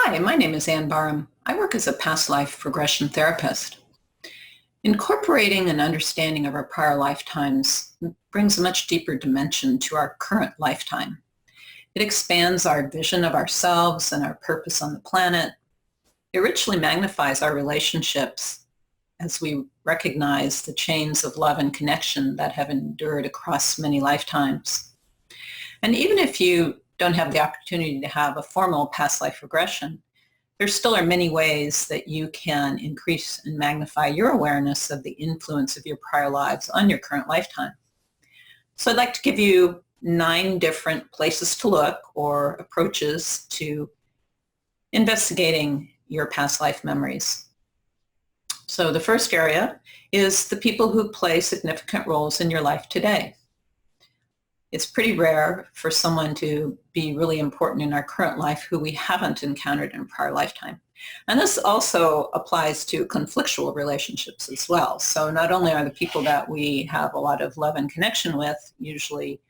Hi, my name is Ann Barham. I work as a past life regression therapist. Incorporating an understanding of our prior lifetimes brings a much deeper dimension to our current lifetime. It expands our vision of ourselves and our purpose on the planet. It richly magnifies our relationships as we recognize the chains of love and connection that have endured across many lifetimes. And even if you don't have the opportunity to have a formal past life regression, there still are many ways that you can increase and magnify your awareness of the influence of your prior lives on your current lifetime. So I'd like to give you 9 different places to look or approaches to investigating your past life memories. So the first area is the people who play significant roles in your life today. It's pretty rare for someone to be really important in our current life who we haven't encountered in a prior lifetime. And this also applies to conflictual relationships as well. So not only are the people that we have a lot of love and connection with usually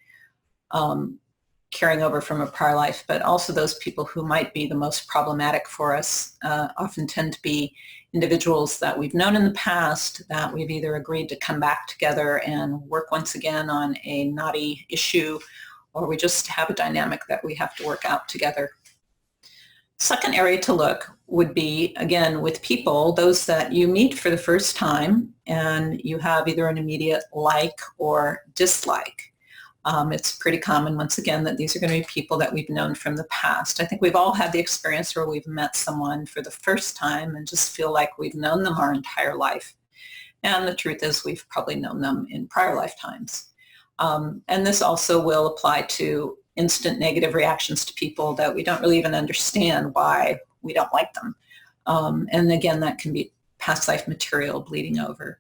carrying over from a prior life, but also those people who might be the most problematic for us often tend to be individuals that we've known in the past that we've either agreed to come back together and work once again on a knotty issue, or we just have a dynamic that we have to work out together. Second area to look would be, again, with people, those that you meet for the first time and you have either an immediate like or dislike. It's pretty common, once again, that these are going to be people that we've known from the past. I think we've all had the experience where we've met someone for the first time and just feel like we've known them our entire life. And the truth is we've probably known them in prior lifetimes. And this also will apply to instant negative reactions to people that we don't really even understand why we don't like them. And again, that can be past life material bleeding over.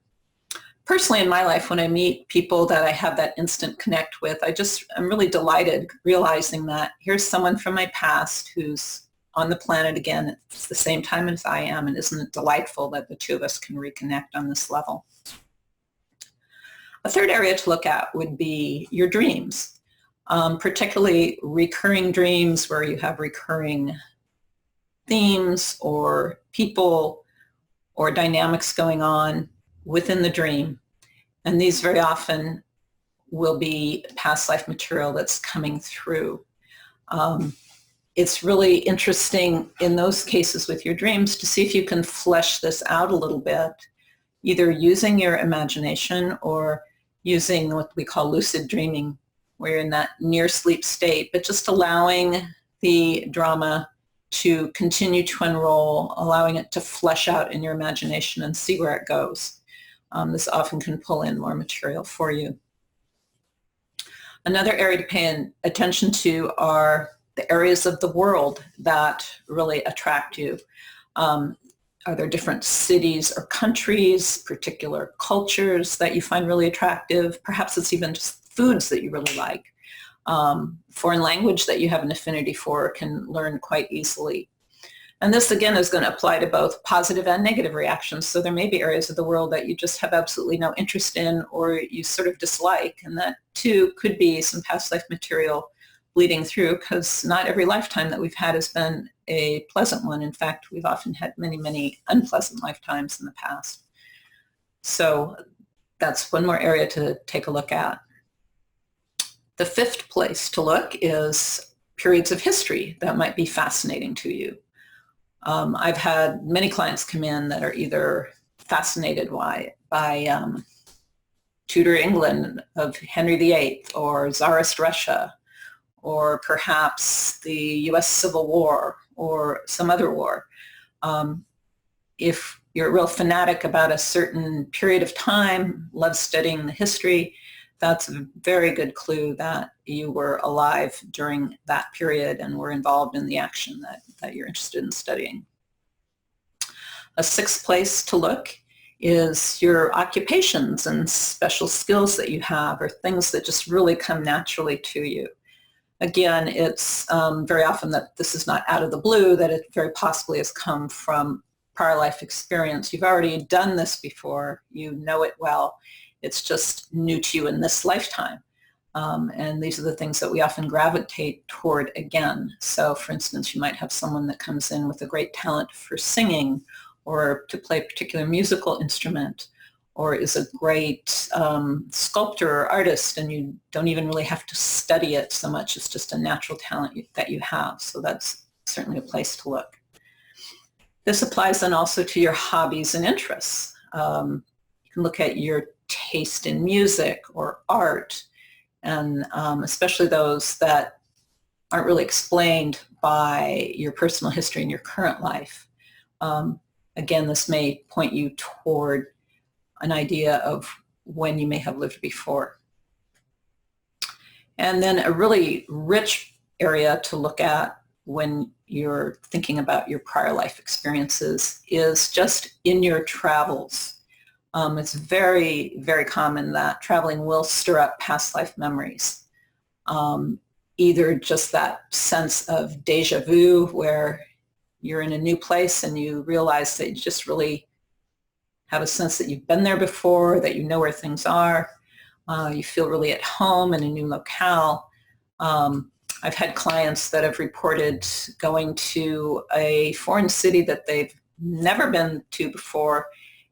Personally, in my life, when I meet people that I have that instant connect with, I'm really delighted realizing that here's someone from my past who's on the planet again at the same time as I am, and isn't it delightful that the two of us can reconnect on this level? A third area to look at would be your dreams, particularly recurring dreams where you have recurring themes or people or dynamics going on within the dream. And these very often will be past life material that's coming through. It's really interesting in those cases with your dreams to see if you can flesh this out a little bit, either using your imagination or using what we call lucid dreaming, where you're in that near sleep state, but just allowing the drama to continue to unroll, allowing it to flesh out in your imagination and see where it goes. This often can pull in more material for you. Another area to pay attention to are the areas of the world that really attract you. Are there different cities or countries, particular cultures that you find really attractive? Perhaps it's even just foods that you really like. Foreign language that you have an affinity for can learn quite easily. And this, again, is going to apply to both positive and negative reactions. So there may be areas of the world that you just have absolutely no interest in or you sort of dislike. And that, too, could be some past life material bleeding through, because not every lifetime that we've had has been a pleasant one. In fact, we've often had many, many unpleasant lifetimes in the past. So that's one more area to take a look at. The fifth place to look is periods of history that might be fascinating to you. I've had many clients come in that are either fascinated by Tudor England of Henry VIII or Tsarist Russia, or perhaps the U.S. Civil War or some other war. If you're a real fanatic about a certain period of time, love studying the history, that's a very good clue that you were alive during that period and were involved in the action that you're interested in studying. A sixth place to look is your occupations and special skills that you have, or things that just really come naturally to you. Again, it's very often that this is not out of the blue, that it very possibly has come from prior life experience. You've already done this before. You know it well. It's just new to you in this lifetime. And these are the things that we often gravitate toward again. So for instance, you might have someone that comes in with a great talent for singing or to play a particular musical instrument, or is a great sculptor or artist, and you don't even really have to study it so much. It's just a natural talent that you have. So that's certainly a place to look. This applies then also to your hobbies and interests. You can look at your taste in music or art, and especially those that aren't really explained by your personal history in your current life. Again, this may point you toward an idea of when you may have lived before. And then a really rich area to look at when you're thinking about your prior life experiences is just in your travels. It's very, very common that traveling will stir up past life memories. Either just that sense of deja vu where you're in a new place and you realize that you just really have a sense that you've been there before, that you know where things are. You feel really at home in a new locale. I've had clients that have reported going to a foreign city that they've never been to before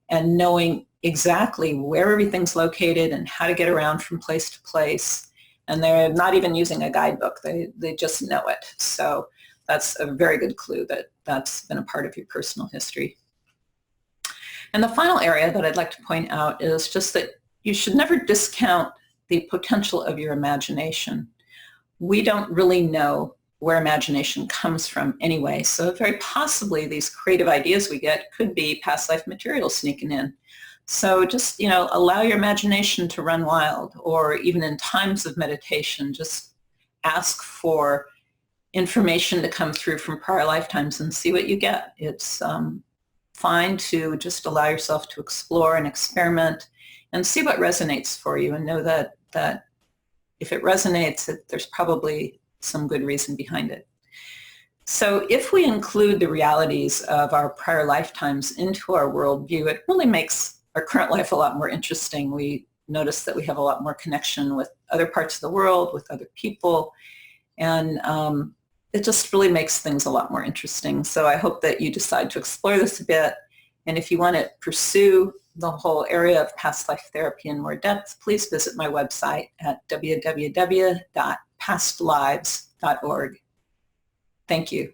and knowing exactly where everything's located and how to get around from place to place. And they're not even using a guidebook. They just know it. So that's a very good clue that that's been a part of your personal history. And the final area that I'd like to point out is just that you should never discount the potential of your imagination. We don't really know where imagination comes from anyway, so very possibly these creative ideas we get could be past life material sneaking in. So just, allow your imagination to run wild, or even in times of meditation, just ask for information to come through from prior lifetimes and see what you get. It's fine to just allow yourself to explore and experiment and see what resonates for you, and know that if it resonates, there's probably some good reason behind it. So if we include the realities of our prior lifetimes into our worldview, it really makes our current life a lot more interesting. We notice that we have a lot more connection with other parts of the world, with other people, and it just really makes things a lot more interesting. So I hope that you decide to explore this a bit. And if you want to pursue the whole area of past life therapy in more depth, please visit my website at www.pastlives.org. Thank you.